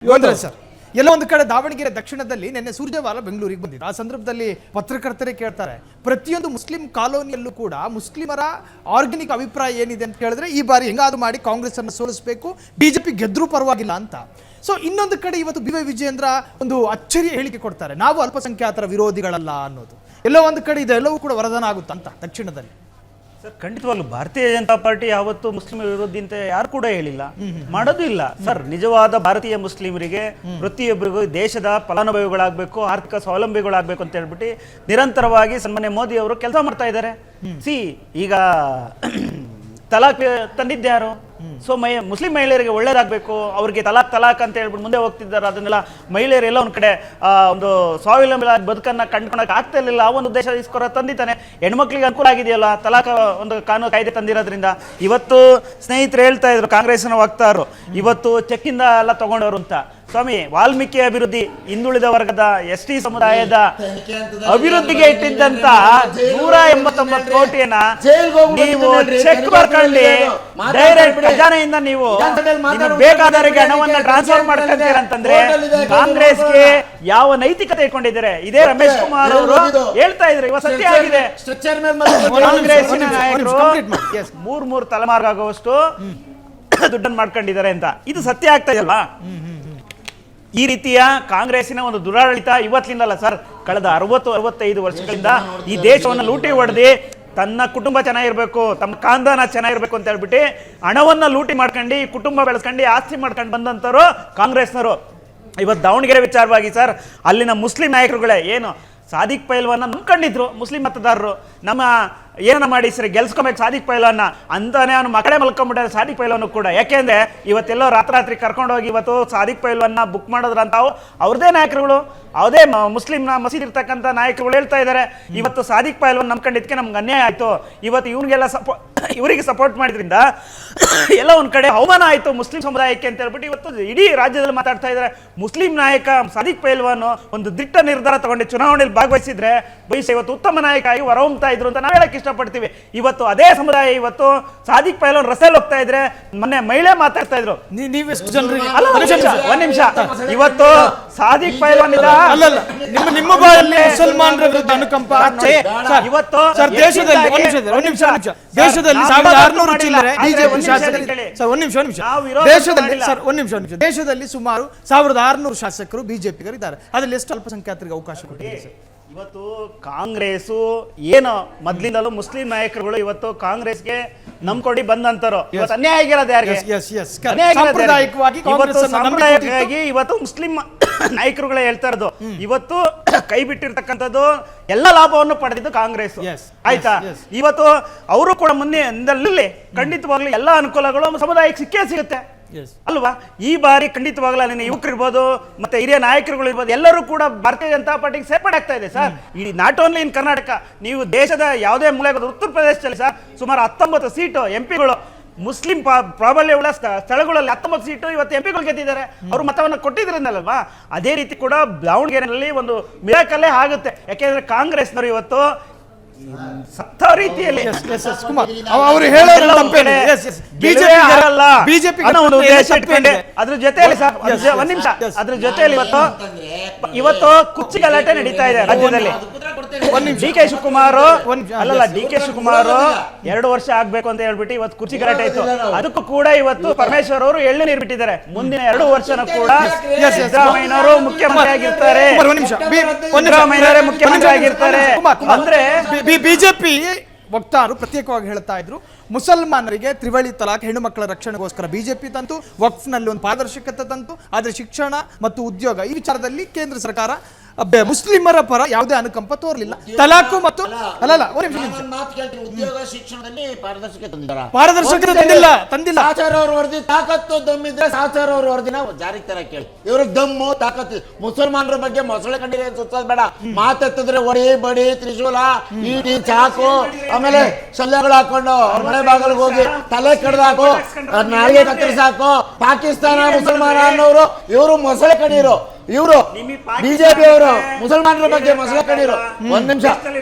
Sir ಎಲ್ಲ ಒಂದು ಕಡೆ ದಾವಣಗೆರೆ ದಕ್ಷಿಣದಲ್ಲಿ ನಿನ್ನೆ ಸೂರ್ಯವಾರ ಬೆಂಗಳೂರಿಗೆ ಬಂದಿದೆ. ಆ ಸಂದರ್ಭದಲ್ಲಿ ಪತ್ರಕರ್ತರೇ ಕೇಳ್ತಾರೆ, ಪ್ರತಿಯೊಂದು ಮುಸ್ಲಿಂ ಕಾಲೋನಿಯಲ್ಲೂ ಕೂಡ ಮುಸ್ಲಿಮರ ಆರ್ಗ್ಯಾನಿಕ್ ಅಭಿಪ್ರಾಯ ಏನಿದೆ ಅಂತ ಕೇಳಿದ್ರೆ ಈ ಬಾರಿ ಹೆಂಗಾದ್ರು ಮಾಡಿ ಕಾಂಗ್ರೆಸ್ ಅನ್ನು ಸೋಲಿಸಬೇಕು, ಬಿಜೆಪಿ ಗೆದ್ರೂ ಪರವಾಗಿಲ್ಲ ಅಂತ. ಸೊ ಇನ್ನೊಂದು ಕಡೆ ಇವತ್ತು ಬಿ ವೈ ವಿಜಯೇಂದ್ರ ಒಂದು ಅಚ್ಚರಿಯ ಹೇಳಿಕೆ ಕೊಡ್ತಾರೆ, ನಾವು ಅಲ್ಪಸಂಖ್ಯಾತರ ವಿರೋಧಿಗಳಲ್ಲ ಅನ್ನೋದು. ಎಲ್ಲೋ ಒಂದು ಕಡೆ ಇದೆಲ್ಲವೂ ಕೂಡ ವರದಾನ ಆಗುತ್ತಂತ ದಕ್ಷಿಣದಲ್ಲಿ. ಸರ್ ಖಂಡಿತವಾಗ್ಲೂ ಭಾರತೀಯ ಜನತಾ ಪಾರ್ಟಿ ಯಾವತ್ತು ಮುಸ್ಲಿಂ ವಿರೋಧಿ ಅಂತ ಯಾರು ಕೂಡ ಹೇಳಿಲ್ಲ, ಮಾಡೋದು ಇಲ್ಲ ಸರ್. ನಿಜವಾದ ಭಾರತೀಯ ಮುಸ್ಲಿಮರಿಗೆ ಪ್ರತಿಯೊಬ್ಬರಿಗೂ ದೇಶದ ಫಲಾನುಭವಿಗಳಾಗಬೇಕು, ಆರ್ಥಿಕ ಸ್ವಾವಲಂಬಿಗಳಾಗಬೇಕು ಅಂತ ಹೇಳ್ಬಿಟ್ಟು ನಿರಂತರವಾಗಿ ಸನ್ಮಾನ್ಯ ಮೋದಿ ಅವರು ಕೆಲಸ ಮಾಡ್ತಾ ಇದ್ದಾರೆ. ಈಗ ತಲಾಕ್ ತಂದಿದ್ದ್ಯಾರು? ಸೊ ಮುಸ್ಲಿಂ ಮಹಿಳೆಯರಿಗೆ ಒಳ್ಳೇದಾಗಬೇಕು, ಅವ್ರಿಗೆ ತಲಾಕ್ ಅಂತ ಹೇಳ್ಬಿಟ್ಟು ಮುಂದೆ ಹೋಗ್ತಿದ್ದಾರೆ. ಅದನ್ನೆಲ್ಲ ಮಹಿಳೆಯರೆಲ್ಲ ಒಂದು ಕಡೆ ಒಂದು ಸ್ವಾವಲಂಬಿ ಬದುಕನ್ನು ಕಂಡುಕೊಳಕ್ಕೆ ಆಗ್ತಾ ಇರಲಿಲ್ಲ. ಆ ಒಂದು ದೇಶಸ್ಕರ ತಂದಿದ್ದಾನೆ. ಹೆಣ್ಮಕ್ಳಿಗೆ ಅನುಕೂಲ ಆಗಿದೆಯಲ್ಲ ತಲಾಕ್ ಒಂದು ಕಾನೂನು ಕಾಯ್ದೆ ತಂದಿರೋದ್ರಿಂದ. ಇವತ್ತು ಸ್ನೇಹಿತರು ಹೇಳ್ತಾ ಇದ್ರು ಕಾಂಗ್ರೆಸ್ನ ವಕ್ತಾರರು, ಇವತ್ತು ಚೆಕ್ಕಿಂದ ಎಲ್ಲ ತಗೊಂಡವರು ಅಂತ. ಸ್ವಾಮಿ, ವಾಲ್ಮೀಕಿ ಅಭಿವೃದ್ಧಿ, ಹಿಂದುಳಿದ ವರ್ಗದ ST ಸಮುದಾಯದ ಅಭಿವೃದ್ಧಿಗೆ ಇಟ್ಟಿದ್ದಂತ 189 ಕೋಟಿಯನ್ನ ನೀವು ಚೆಕ್ ಬರ್ಕೊಳ್ಳಿ, ಡೈರೆಕ್ಟ್ ಖಜಾನೆಯಿಂದ ನೀವು ಬೇಕಾದವರಿಗೆ ಹಣವನ್ನ ಟ್ರಾನ್ಸ್ಫರ್ ಮಾಡ್ಕೊಂತೀರ ಅಂತಂದ್ರೆ ಕಾಂಗ್ರೆಸ್ಗೆ ಯಾವ ನೈತಿಕತೆ ಇಟ್ಕೊಂಡಿದ್ದಾರೆ? ಇದೇ ರಮೇಶ್ ಕುಮಾರ್ ಅವರು ಹೇಳ್ತಾ ಇದ್ರು, ಇವಾಗ ಸತ್ಯ ಆಗಿದೆ. ಕಾಂಗ್ರೆಸ್ಸಿನ ನಾಯಕರು 3 ತಲೆಮಾರು ಆಗುವಷ್ಟು ದುಡ್ಡನ್ನು ಮಾಡ್ಕೊಂಡಿದ್ದಾರೆ ಅಂತ. ಇದು ಸತ್ಯ ಆಗ್ತಾ ಇದೆಯಲ್ವಾ? ಈ ರೀತಿಯ ಕಾಂಗ್ರೆಸ್ಸಿನ ಒಂದು ದುರಾಡಳಿತ ಇವತ್ತಿನಿಂದಲ್ಲ ಸರ್, ಕಳೆದ 60-65 ವರ್ಷಗಳಿಂದ ಈ ದೇಶವನ್ನು ಲೂಟಿ ಹೊಡೆದಿ ತನ್ನ ಕುಟುಂಬ ಚೆನ್ನಾಗಿರ್ಬೇಕು, ತಮ್ಮ ಖಾನ್ದಾನ ಚೆನ್ನಾಗಿರ್ಬೇಕು ಅಂತ ಹೇಳ್ಬಿಟ್ಟು ಹಣವನ್ನ ಲೂಟಿ ಮಾಡ್ಕೊಂಡು ಕುಟುಂಬ ಬೆಳೆಸ್ಕೊಂಡು ಆಸ್ತಿ ಮಾಡ್ಕೊಂಡು ಬಂದಂತರು ಕಾಂಗ್ರೆಸ್ನವರು. ಇವತ್ತು ದಾವಣಗೆರೆ ವಿಚಾರವಾಗಿ ಸರ್, ಅಲ್ಲಿನ ಮುಸ್ಲಿಂ ನಾಯಕರುಗಳೇ ಏನು ಸಾದಿಕ್ ಪೈಲ್ವಾನ್ನ ನಂಬ್ಕೊಂಡಿದ್ರು ಮುಸ್ಲಿಂ ಮತದಾರರು. ನಮ್ಮ ಏನನ್ನ ಮಾಡಿ ಸರಿ ಗೆಲ್ಸ್ಕೊಬೇಕು ಸಾದಿಕ್ ಪೈಲ್ವಾನ್ನ ಅಂತಾನೆ ಅವನು ಮಕ್ಕಳೇ ಮಲ್ಕೊಂಡ್ಬಿಟ್ಟಾರೆ ಸಾದಿಕ್ ಪೈಲ್ವಾನು ಕೂಡ. ಯಾಕೆಂದ್ರೆ ಇವತ್ತೆಲ್ಲೋ ರಾತ್ರಿ ಕರ್ಕೊಂಡೋಗಿ ಇವತ್ತು ಸಾದಿಕ್ ಪೈಲ್ವಾನ್ನ ಬುಕ್ ಮಾಡೋದ್ರಂತ ಅವ್ರದೇ ನಾಯಕರುಗಳು, ಯಾವುದೇ ಮುಸ್ಲಿಂನ ಮಸೀದಿ ಇರ್ತಕ್ಕಂಥ ನಾಯಕರುಗಳು ಹೇಳ್ತಾ ಇದ್ದಾರೆ, ಇವತ್ತು ಸಾದಿಕ್ ಪೈಲ್ವಾನ್ ನಂಬ್ಕೊಂಡಿದ್ದಕ್ಕೆ ನಮ್ಗೆ ಅನ್ಯಾಯ ಆಯ್ತು, ಇವತ್ತು ಇವನಿಗೆಲ್ಲ ಇವರಿಗೆ ಸಪೋರ್ಟ್ ಮಾಡಿದ್ರಿಂದ ಎಲ್ಲ ಒಂದ್ ಕಡೆ ಅವಮಾನ ಆಯ್ತು ಮುಸ್ಲಿಂ ಸಮುದಾಯಕ್ಕೆ ಅಂತ ಹೇಳ್ಬಿಟ್ಟು ಇವತ್ತು ಇಡೀ ರಾಜ್ಯದಲ್ಲಿ ಮಾತಾಡ್ತಾ ಇದ್ದಾರೆ. ಮುಸ್ಲಿಂ ನಾಯಕ ಸಾದಿಕ್ ಪೈಲ್ವಾನ್ ಒಂದು ದಿಟ್ಟ ನಿರ್ಧಾರ ತಗೊಂಡು ಚುನಾವಣೆಯಲ್ಲಿ ಭಾಗವಹಿಸಿದ್ರೆ ಇವತ್ತು ಉತ್ತಮ ನಾಯಕ ಆಗಿ ಹೊರಹೊಮ್ತಾ ಇದ್ರು ಅಂತ ನಾವು ಹೇಳಕ್ ಇಷ್ಟಪಡ್ತೀವಿ. ಇವತ್ತು ಅದೇ ಸಮುದಾಯ ಇವತ್ತು ಸಾದಿಕ್ ಪೈಲ್ವಾನ್ ರಸೆಲ್ ಹೋಗ್ತಾ ಇದ್ರೆ ಮೊನ್ನೆ ಮಹಿಳೆ ಮಾತಾಡ್ತಾ ಇದ್ರು, ನೀವೆಷ್ಟು ಜನರಿಗೆ ಒಂದ್ ನಿಮಿಷ, ಇವತ್ತು ಸಾದಿಕ್ ಪೈಲ್ವಾನ್ ನಿಮ್ಮ ಬಾಯಲ್ಲಿ ಮುಸಲ್ಮಾನರ ವಿರುದ್ಧ ಅನುಕಂಪ ಇವತ್ತು ದೇಶದಲ್ಲಿ 1600 ಚಿಲ್ಲರೆ ಬಿಜೆಪಿ ಶಾಸಕರು, ದೇಶದಲ್ಲಿ ಸುಮಾರು 1600 ಶಾಸಕರು ಬಿಜೆಪಿಗರಿದ್ದಾರೆ. ಅದರಲ್ಲಿ ಎಷ್ಟು ಅಲ್ಪಸಂಖ್ಯಾತರಿಗೆ ಅವಕಾಶ ಕೊಟ್ಟಿದೆ ಸರ್? ಇವತ್ತು ಕಾಂಗ್ರೆಸ್ ಏನು ಮೊದ್ಲಿಂದಲೂ ಮುಸ್ಲಿಂ ನಾಯಕರುಗಳು ಇವತ್ತು ಕಾಂಗ್ರೆಸ್ಗೆ ನಂಬ್ಕೊಂಡು ಬಂದಂತರು. ಇವತ್ತು ಅನ್ಯಾಯ ಆಗಿರೋದು ಯಾರಿಗೆ? ಸಾಂಪ್ರದಾಯಿಕವಾಗಿ ಇವತ್ತು ಮುಸ್ಲಿಂ ನಾಯಕರುಗಳೇ ಹೇಳ್ತಾ ಇರೋದು. ಇವತ್ತು ಕೈ ಬಿಟ್ಟಿರ್ತಕ್ಕಂಥದ್ದು ಎಲ್ಲ ಲಾಭವನ್ನು ಪಡೆದಿದ್ದು ಕಾಂಗ್ರೆಸ್, ಆಯ್ತಾ? ಇವತ್ತು ಅವರು ಕೂಡ ಮುಂದೆ ಖಂಡಿತವಾಗ್ಲೂ ಎಲ್ಲ ಅನುಕೂಲಗಳು ಸಮುದಾಯಕ್ಕೆ ಸಿಕ್ಕೇ ಸಿಗುತ್ತೆ ಅಲ್ವಾ? ಈ ಬಾರಿ ಖಂಡಿತವಾಗ್ಲೂ ಅಲ್ಲಿನ ಯುವಕರು ಇರ್ಬೋದು, ಮತ್ತೆ ಹಿರಿಯ ನಾಯಕರುಗಳು ಇರ್ಬೋದು, ಎಲ್ಲರೂ ಕೂಡ ಭಾರತೀಯ ಜನತಾ ಪಾರ್ಟಿಗೆ ಸೇರ್ಪಡೆ ಆಗ್ತಾ ಇದೆ ಸರ್. ಇಡೀ ನಾಟ್ ಓನ್ಲಿ ಇನ್ ಕರ್ನಾಟಕ, ನೀವು ದೇಶದ ಯಾವುದೇ ಮೂಲೆ ಉತ್ತರ ಪ್ರದೇಶದಲ್ಲಿ ಸರ್ ಸುಮಾರು 19 ಸೀಟು MP ಗಳು ಮುಸ್ಲಿಂ ಪ್ರಾಬಲ್ಯ ಉಳ್ಳ ಸ್ಥಳಗಳಲ್ಲಿ 19 ಸೀಟು ಇವತ್ತು MP ಗಳು ಗೆದ್ದಿದ್ದಾರೆ. ಅವರು ಮತವನ್ನು ಕೊಟ್ಟಿದ್ರಿಂದಲ್ವಾ? ಅದೇ ರೀತಿ ಕೂಡ ದಾವಣಗೆರೆಯಲ್ಲಿ ಒಂದು ಮಿರಾಕಲ್ಲೇ ಆಗುತ್ತೆ. ಯಾಕೆಂದ್ರೆ ಕಾಂಗ್ರೆಸ್ನವರು ಇವತ್ತು ಸತ್ತ ರೀತಿಯಲ್ಲಿ ಅವರು ಹೇಳೋದು ಬಿಜೆಪಿ ಅದ್ರ ಜೊತೆಯಲ್ಲಿ ಒಂದ್ ನಿಮಿಷ, ಅದ್ರ ಜೊತೆಯಲ್ಲಿ ಇವತ್ತು ಕುರ್ಚಿ ಗಲಾಟೆ ನಡೀತಾ ಇದೆ ರಾಜ್ಯದಲ್ಲಿ. DK ಶಿವಕುಮಾರ್ 2 ವರ್ಷ ಆಗ್ಬೇಕು ಅಂತ ಹೇಳ್ಬಿಟ್ಟು ಇವತ್ತು ಕುರ್ಚಿ ಗಲಾಟೆ ಇತ್ತು. ಅದಕ್ಕೂ ಕೂಡ ಇವತ್ತು ಪರಮೇಶ್ವರ್ ಅವರು ಎಳ್ಳು ನೀರು ಬಿಟ್ಟಿದ್ದಾರೆ. ಮುಂದಿನ 2 ವರ್ಷನೂ ಕೂಡ ಸಿದ್ದರಾಮಯ್ಯನವರು ಮುಖ್ಯಮಂತ್ರಿ ಆಗಿರ್ತಾರೆ, ಸಿದ್ದರಾಮಯ್ಯನವರೇ ಮುಖ್ಯಮಂತ್ರಿ ಆಗಿರ್ತಾರೆ. ಅಂದ್ರೆ ಬಿಜೆಪಿ ವಕ್ತಾರರು ಪ್ರತ್ಯೇಕವಾಗಿ ಹೇಳ್ತಾ ಇದ್ರು, ಮುಸಲ್ಮಾನರಿಗೆ ತ್ರಿವಳಿ ತಲಾಖ್ ಹೆಣ್ಣು ಮಕ್ಕಳ ರಕ್ಷಣೆಗೋಸ್ಕರ ಬಿಜೆಪಿ ತಂತು, ವಕ್ಫ್ನಲ್ಲಿ ಒಂದು ಪಾರದರ್ಶಕತೆ ತಂತು. ಆದರೆ ಶಿಕ್ಷಣ ಮತ್ತು ಉದ್ಯೋಗ ಈ ವಿಚಾರದಲ್ಲಿ ಕೇಂದ್ರ ಸರ್ಕಾರ ಮುಸ್ಲಿಮರ ಪರ ಯಾವುದೇ ಅನುಕಂಪ ತೋರಲಿಲ್ಲ. ತಲಾಖು ಮತ್ತು ಉದ್ಯೋಗ ಶಿಕ್ಷಣದಲ್ಲಿ ಪಾರದರ್ಶಕತೆ ತಂದಿಲ್ಲ. ಸಾಚಾರ್ ಅವ್ರ ವರದಿ ತಾಕತ್ತು ದಮ್ಮಿದ್ರೆ ಸಾಚಾರ್ ಅವ್ರ ವರದಿನ ಜಾರಿಗೆ ತರ ಕೇಳಿ. ಇವ್ರಿಗೆ ದಮ್ಮು ತಾಕತ್ತು. ಮುಸಲ್ಮಾನರ ಬಗ್ಗೆ ಮೊಸಳೆ ಕಂಡಿದೆ ಸುತ್ತೋದ್ ಬೇಡ. ಮಾತೆತ್ತಿದ್ರೆ ಒಡಿ ಬಡಿ ತ್ರಿಶೂಲ ಈಟಿ ಚಾಕು ಆಮೇಲೆ ಶಲ್ಯಗಳು ಹಾಕೊಂಡು ಅವ್ರ ಮನೆ ಬಾಗಿಲಿಗೆ ಹೋಗಿ ತಲೆ ಕಡ್ದಾಕು ನಾಳಿಗೆ ಕತ್ತರಿಸಾಕು. ಪಾಕಿಸ್ತಾನ ಮುಸಲ್ಮಾನ ಅನ್ನೋರು ಇವರು ಮೊಸಳೆ ಕಣ್ಣೀರು. ಇವರು ನಿಮಗೆ ಪಾಕಿಸ್ತಾನ ಬಿಜೆಪಿ ಅವರು ಇದೆ, ಮುಸಲ್ಮಾನರ ಬಗ್ಗೆ ಮೊಸಳೆ ಕಣ್ಣೀರು. ಒಂದ್ ನಿಮಿಷ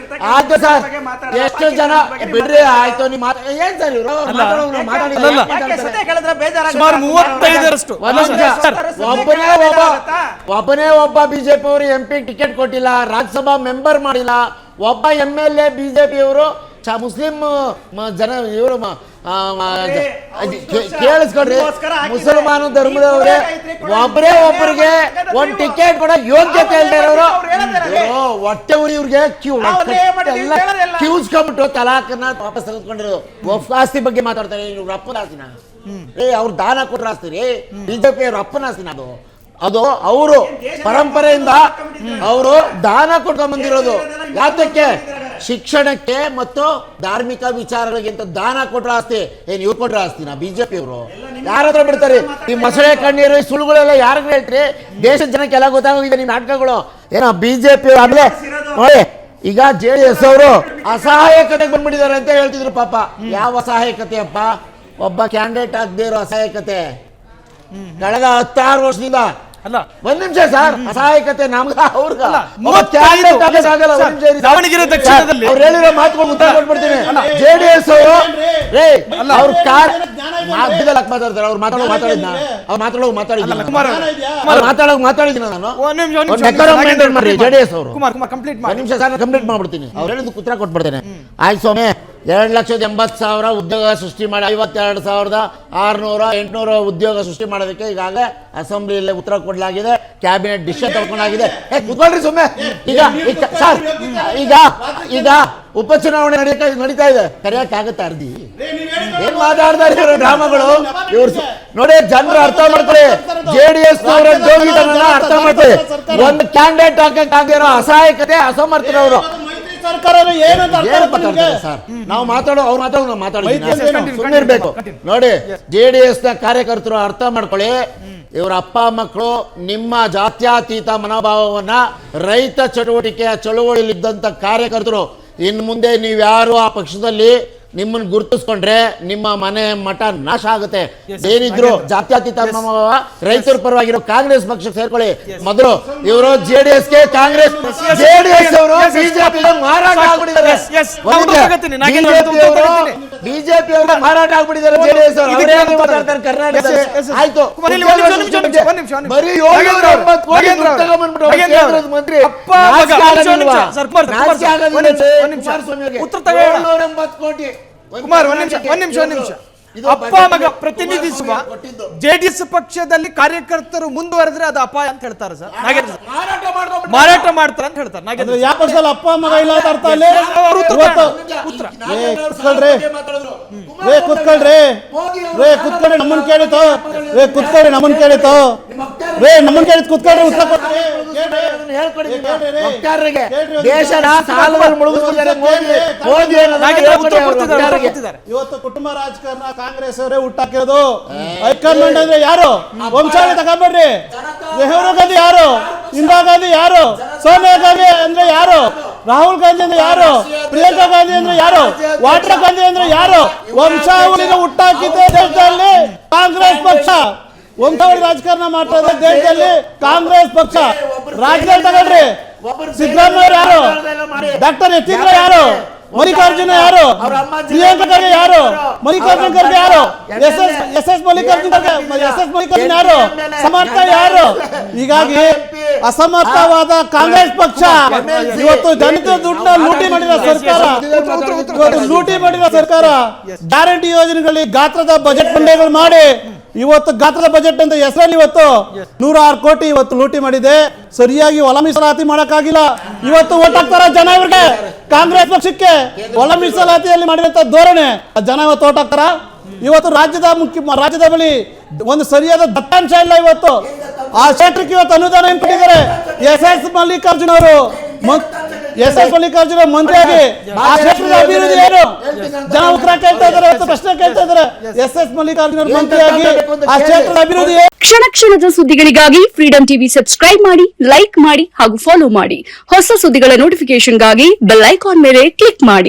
ಆಯ್ತು ಸರ್, ಎಷ್ಟು ಜನ ಬಿಡ್ರಿ ಆಯ್ತು ನೀವು ಏನ್ ಸರ್ ಇವರು ಸುಮಾರು 35ರಷ್ಟು ಒಬ್ಬನೇ ಒಬ್ಬ ಬಿಜೆಪಿ ಅವರು MP ಟಿಕೆಟ್ ಕೊಟ್ಟಿಲ್ಲ, ರಾಜ್ಯಸಭಾ ಮೆಂಬರ್ ಮಾಡಿಲ್ಲ, ಒಬ್ಬ MLA ಬಿಜೆಪಿ ಅವರು ಮುಸ್ಲಿಂ ಜನ ಇವರು ಕೇಳಿಸ್ಕೊಡ್ರಿ, ಮುಸಲ್ಮಾನ ಧರ್ಮದವ್ರೆ ಒಬ್ಬರಿಗೆ ಒಂದ್ ಟಿಕೆಟ್ ಕೊಡ ಯೋಗ್ಯತೆ ಇಲ್ದಿರೋರು ಹೊಟ್ಟೆ ಉರಿ ಇವ್ರಿಗೆ ಕಿವುಸ್ಕೊಂಡ್ಬಿಟ್ಟು ತಲಾಖನ್ನ ವಾಪಸ್ ತೆಗೆದುಕೊಂಡಿರೋದು. ವಫ್ ಆಸ್ತಿ ಬಗ್ಗೆ ಮಾತಾಡ್ತಾರೆ, ಇವ್ರ ಅಪ್ಪನ ಆಸ್ತಿನ ಅವ್ರು ದಾನ ಕೊಟ್ರ ಆಸ್ತಿ ರೀ, ಬಿಜೆಪಿ ಅವ್ರ ಅಪ್ಪನ ಆಸ್ತಿನ ಅದು ಅವರು ಪರಂಪರೆಯಿಂದ ಅವರು ದಾನ ಕೊಟ್ಕೊಂಡ್ ಬಂದಿರೋದು. ಯಾತಕ್ಕೆ? ಶಿಕ್ಷಣಕ್ಕೆ ಮತ್ತು ಧಾರ್ಮಿಕ ವಿಚಾರಗಳಿಗಿಂತ ದಾನ ಕೊಟ್ರ ಆಸ್ತಿ. ಏನ್ ಇವ್ರು ಕೊಟ್ರ ಆಸ್ತಿನ ಬಿಜೆಪಿ ಅವರು? ಯಾರ ಹತ್ರ ಬಿಡ್ತಾರೆ ಈ ಮೊಸಳೆ ಕಣ್ಣೀರು, ಈ ಸುಳ್ಳುಗಳೆಲ್ಲ ಯಾರಿಗೂ ಹೇಳ್ತೀರಿ? ದೇಶದ ಜನಕ್ಕೆಲ್ಲ ಗೊತ್ತಾಗೋಗಿದೆ ನಿಮ್ ನಾಟಕಗಳು. ಏನೋ ಬಿಜೆಪಿ ಆಮೇಲೆ ನೋಡಿ, ಈಗ JDS ಅವರು ಅಸಹಾಯಕತೆಗೆ ಬಂದ್ಬಿಟ್ಟಿದ್ದಾರೆ ಅಂತ ಹೇಳ್ತಿದ್ರು. ಪಾಪ ಯಾವ ಅಸಹಾಯಕತೆ ಅಪ್ಪ? ಒಬ್ಬ ಕ್ಯಾಂಡಿಡೇಟ್ ಆಗದೆ ಇರೋ ಅಸಹಾಯಕತೆ ಕಳೆದ 16 ವರ್ಷದಿಂದ. ಅಲ್ಲ ಒಂದ್ ನಿಮಿಷ ಸರ್, ಅಸಹಾಯಕತೆ ನಮ್ಗ ಅವ್ರಿಗ ದಾವಣಗೆರೆ ದಕ್ಷಿಣದಲ್ಲಿ ಅವ್ರು ಹೇಳಿರೋ ಮಾತುಗಳು ಉತ್ತರ ಕೊಟ್ಬಿಡ್ತೀನಿ. JDS ಅವರು ಅವ್ರ ಕಾರ್ ಮಾತಾಡ್ತಾರೆ, ಅವ್ರು ಮಾತಾಡಿದ್ದೀನಿ ನಾನು. JDS ಅವರು ನಿಮಿಷ ಸರ್ ಕಂಪ್ಲೀಟ್ ಮಾಡ್ಬಿಡ್ತೀನಿ. ಅವ್ರು ಹೇಳಿದ ಉತ್ತರ ಕೊಟ್ಬಿಡ್ತೇನೆ. ಆಯ್ತು ಸ್ವಾಮಿ, 2,80,000 ಉದ್ಯೋಗ ಸೃಷ್ಟಿ ಮಾಡಿ 52,600 ಉದ್ಯೋಗ ಸೃಷ್ಟಿ ಮಾಡೋದಕ್ಕೆ ಈಗಾಗಲೇ ಅಸೆಂಬ್ಲಿಯಲ್ಲಿ ಉತ್ತರ ಕೊಡಲಾಗಿದೆ, ಕ್ಯಾಬಿನೆಟ್ ಡಿಸಿಷನ್ ತಗೊಂಡಾಗಿದೆ. ಕುತ್ಕೊಳ್ರಿ ಸುಮ್ಮನೆ. ಈಗ ಉಪಚುನಾವಣೆ ನಡೀತಾ ಇದೆ, ಕರೆಯಕ್ಕಾಗತ್ತೆ ಅರ್ಧಿ? ಏನ್ ಮಾತಾಡ್ತಾರೆ ಇವರು ಡ್ರಾಮಾಗಳು? ಇವ್ರು ನೋಡಿ, ಜನರು ಅರ್ಥ ಮಾಡ್ತಾರೆ, JDS ಅರ್ಥ ಮಾಡ್ತಾರೆ. ಒಂದು ಕ್ಯಾಂಡಿಡೇಟ್ ಹಾಕಕ್ಕಾಗಿರೋ ಅಸಹಾಯಕತೆ, ಅಸಮರ್ಥರವರು ನಾವು ಮಾತಾಡೋದಿರ್ಬೇಕು ನೋಡಿ. JDS ನ ಕಾರ್ಯಕರ್ತರು ಅರ್ಥ ಮಾಡ್ಕೊಳ್ಳಿ, ಇವರ ಅಪ್ಪ ಮಕ್ಕಳು ನಿಮ್ಮ ಜಾತ್ಯತೀತ ಮನೋಭಾವವನ್ನ, ರೈತ ಚಟುವಟಿಕೆಯ ಚಳುವಳಿಯಲ್ಲಿದ್ದಂತ ಕಾರ್ಯಕರ್ತರು, ಇನ್ನು ಮುಂದೆ ನೀವ್ಯಾರು ಆ ಪಕ್ಷದಲ್ಲಿ ನಿಮ್ಮನ್ನು ಗುರುತಿಸ್ಕೊಂಡ್ರೆ ನಿಮ್ಮ ಮನೆ ಮಠ ನಾಶ ಆಗುತ್ತೆ. ಏನಿದ್ರು ಜಾತ್ಯತೀತ ಮನೋಭಾವ, ರೈತರ ಪರವಾಗಿರೋ ಕಾಂಗ್ರೆಸ್ ಪಕ್ಷಕ್ಕೆ ಸೇರ್ಕೊಳ್ಳಿ. ಮೊದಲು ಇವರು JDSಗೆ ಕಾಂಗ್ರೆಸ್, JDS ಅವರು ಬಿಜೆಪಿಗೆ ಮಾರಾಟ ಆಗ್ಬಿಟ್ಟಿದ್ದಾರೆ. ಬಿಜೆಪಿ ಅವರು ಮಾರಾಟ ಆಗ್ಬಿಟ್ಟಿದ್ದಾರೆ. JDS ಅವರು ಮಾತಾಡ್ತಾರೆ ಕರ್ನಾಟಕದಲ್ಲಿ. ಆಯ್ತು, ಬರೀ 780 ಕೋಟಿ ತಗೊಂಡ್ಬಂದ್ಬಿಟ್ಟು ಕೇಂದ್ರದ ಮಂತ್ರಿ ಉತ್ತರ 780 ಕೋಟಿ. ಕುಮಾರ್, ಒಂದ್ ನಿಮಿಷ. ಅಪ್ಪ ಮಗ ಪ್ರತಿನಿಧಿಸುವ JDS ಪಕ್ಷದಲ್ಲಿ ಕಾರ್ಯಕರ್ತರು ಮುಂದುವರೆದ್ರೆ ಅದು ಅಪಾಯ ಅಂತ ಹೇಳ್ತಾರೆ ಸರ್. ಮಾರಾಟ ಮಾಡ್ತಾರೆ ಅಂತ ಹೇಳ್ತಾರೆ. ಯಾವ ಪಕ್ಷದಲ್ಲಿ ಅಪ್ಪ ಮಗ ಇಲ್ಲ ಅಂತ ಅರ್ಥ ಅಲ್ಲಿ? ಕುತ್ಕೊಳ್ರಿ ನಮ್ಮನ್ ಕೇಳಿತು, ನಮ್ಮನ್ ಕೇಳಿತು, ಕುತ್ಕೊಳ್ರಿ ಉತ್ತರ ದೇಶದ ಸಾಲವನ್ನು ಮುಳುಗಿಸ್ತಿದ್ದಾರೆ ಮೋದಿ. ಇವತ್ತು ಕುಟುಂಬ ರಾಜಕಾರಣ ಕಾಂಗ್ರೆಸ್ ಅವರೇ ಹುಟ್ಟಾಕಿರೋದು. ಹೈಕಮಾಂಡ್ ಅಂದ್ರೆ ಯಾರು? ವಂಶಾವಳಿ ತಗೊಂಡ್ಬಿಡ್ರಿ. ನೆಹರು ಗಾಂಧಿ ಯಾರು? ಇಂದಿರಾ ಗಾಂಧಿ ಯಾರು? ಸೋನಿಯಾ ಗಾಂಧಿ ಅಂದ್ರೆ ಯಾರು? ರಾಹುಲ್ ಗಾಂಧಿ ಅಂದ್ರೆ ಯಾರು? ಪ್ರಿಯಾಂಕಾ ಗಾಂಧಿ ಅಂದ್ರೆ ಯಾರು? ವಾಡ್ರಾ ಗಾಂಧಿ ಅಂದ್ರೆ ಯಾರು? ವಂಶಾವಳಿನ ಹುಟ್ಟಾಕಿದ್ದೆ ದೇಶದಲ್ಲಿ ಕಾಂಗ್ರೆಸ್ ಪಕ್ಷ. ವಂಶಾವಳಿ ರಾಜಕಾರಣ ಮಾಡ್ತಾ ಇದೆ ದೇಶದಲ್ಲಿ ಕಾಂಗ್ರೆಸ್ ಪಕ್ಷ. ರಾಜ್ಯದಲ್ಲಿ ತಗೊಳ್ರಿ, ಸಿದ್ದರಾಮಯ್ಯ ಯಾರು? ಡಾಕ್ಟರ್ ಎಚ್ ಯಾರು? ಮಲ್ಲಿಕಾರ್ಜುನ ಯಾರು? ಪ್ರಿಯಾಂಕಾ ಖರ್ಗೆ ಯಾರು? ಮಲ್ಲಿಕಾರ್ಜುನ ಖರ್ಗೆ ಯಾರು? ಎಸ್ ಮಲ್ಲಿಕಾರ್ಜುನ ಯಾರು? ಸಮರ್ಥ ಯಾರು? ಹೀಗಾಗಿ ಅಸಮರ್ಥವಾದ ಕಾಂಗ್ರೆಸ್ ಪಕ್ಷ ಇವತ್ತು ಜನತೆ ದುಡ್ಡನ್ನ ಲೂಟಿ ಮಾಡಿದ ಸರ್ಕಾರ, ಗ್ಯಾರಂಟಿ ಯೋಜನೆಗಳಲ್ಲಿ ಗಾತ್ರದ ಬಜೆಟ್ ಮಂಡಳಿಗಳು ಮಾಡಿ ಇವತ್ತು ಗಾತ್ರದ ಬಜೆಟ್ ಅಂತ ಹೆಸರಲ್ಲಿ ಇವತ್ತು 106 ಕೋಟಿ ಇವತ್ತು ಲೂಟಿ ಮಾಡಿದೆ. ಸರಿಯಾಗಿ ಒಳ ಮೀಸಲಾತಿ ಮಾಡಕ್ಕಾಗಿಲ್ಲ. ಇವತ್ತು ಓಟ್ ಹಾಕ್ತಾರ ಜನ ಇವ್ರಿಗೆ, ಕಾಂಗ್ರೆಸ್ ಪಕ್ಷಕ್ಕೆ. ಒಳ ಮೀಸಲಾತಿಯಲ್ಲಿ ಮಾಡಿದಂತ ಧೋರಣೆ ಜನ ಇವತ್ತು ಓಟ್ ಹಾಕ್ತಾರ. ಇವತ್ತು ರಾಜ್ಯದ ಬಳಿ ಒಂದು ಸರಿಯಾದ ದತ್ತಾಂಶ ಇಲ್ಲ. ಇವತ್ತು ಆ ಕ್ಷೇತ್ರಕ್ಕೆ ಇವತ್ತು ಅನುದಾನ ಏನು ಕೊಟ್ಟಿದ್ದಾರೆ? ಎಸ್ ಮಲ್ಲಿಕಾರ್ಜುನ ಅವರು ಮಂತ್ರಿಯಾಗಿ ಆ ಕ್ಷೇತ್ರದ ಅಭಿವೃದ್ಧಿ ಏನು? ಜನ ಉತ್ತರ ಕೇಳ್ತಾ ಇದ್ದಾರೆ, ಪ್ರಶ್ನೆ ಕೇಳ್ತಾ ಇದ್ದಾರೆ. ಎಸ್ ಮಲ್ಲಿಕಾರ್ಜುನ ಮಂತ್ರಿಯಾಗಿ ಆ ಕ್ಷೇತ್ರದ ಅಭಿವೃದ್ಧಿ. ಕ್ಷಣ ಕ್ಷಣದ ಸುದ್ದಿಗಳಿಗಾಗಿ ಫ್ರೀಡಂ ಟಿವಿ ಸಬ್ಸ್ಕ್ರೈಬ್ ಮಾಡಿ, ಲೈಕ್ ಮಾಡಿ ಹಾಗೂ ಫಾಲೋ ಮಾಡಿ. ಹೊಸ ಸುದ್ದಿಗಳ ನೋಟಿಫಿಕೇಶನ್ಗಾಗಿ ಬೆಲ್ ಐಕಾನ್ ಮೇಲೆ ಕ್ಲಿಕ್ ಮಾಡಿ.